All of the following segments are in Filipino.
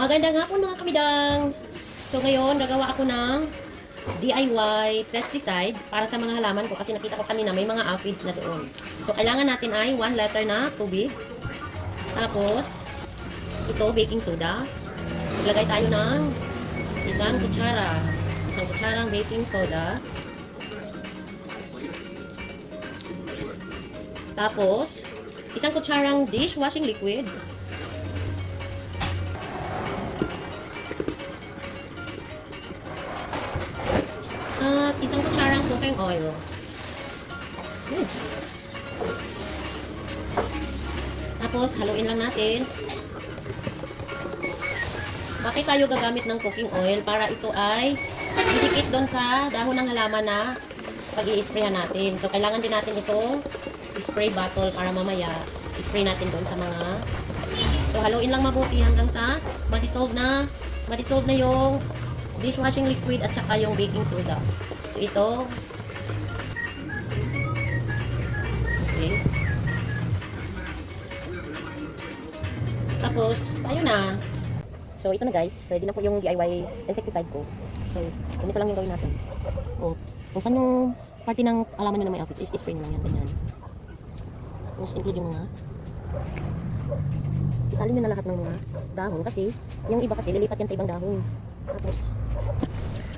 Magandang hapon mga kamidang! So ngayon, gagawa ako ng DIY pesticide para sa mga halaman ko kasi nakita ko kanina may mga aphids na doon. So kailangan natin ay 1 liter na tubig. Tapos, ito baking soda. Maglagay tayo ng isang kutsara. Isang kutsarang baking soda. Tapos, isang kutsarang dishwashing liquid. At isang kutsarang cooking oil. Tapos, haluin lang natin. Bakit tayo gagamit ng cooking oil? Para ito ay didikit doon sa dahon ng halaman na pag-i-sprayan natin. So, kailangan din natin itong spray bottle para mamaya spray natin doon sa mga... So, haluin lang mabuti hanggang sa ma-dissolve na yung dishwashing liquid at saka yung baking soda. So, ito. Okay. Tapos, tayo na. So, ito na guys. Ready na po yung DIY insecticide ko. So, ganito lang yung gawin natin. O, kung saan yung parte ng alaman nyo na may aphids, is-spray nyo lang yan. Ganyan. Tapos, include yung mga isalin nyo na lahat ng mga dahon kasi yung iba kasi lilipat yan sa ibang dahon. Tapos,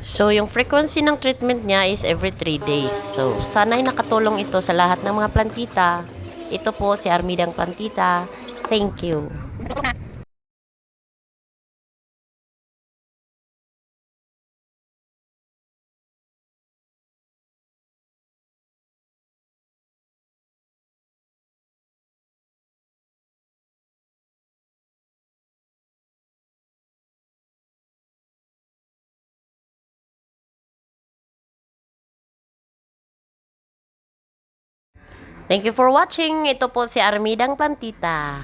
So, yung frequency ng treatment niya is every 3 days. So, sana'y nakatulong ito sa lahat ng mga plantita. Ito po si Armidang Plantita. Thank you. Thank you for watching. Ito po si Armidang Plantita.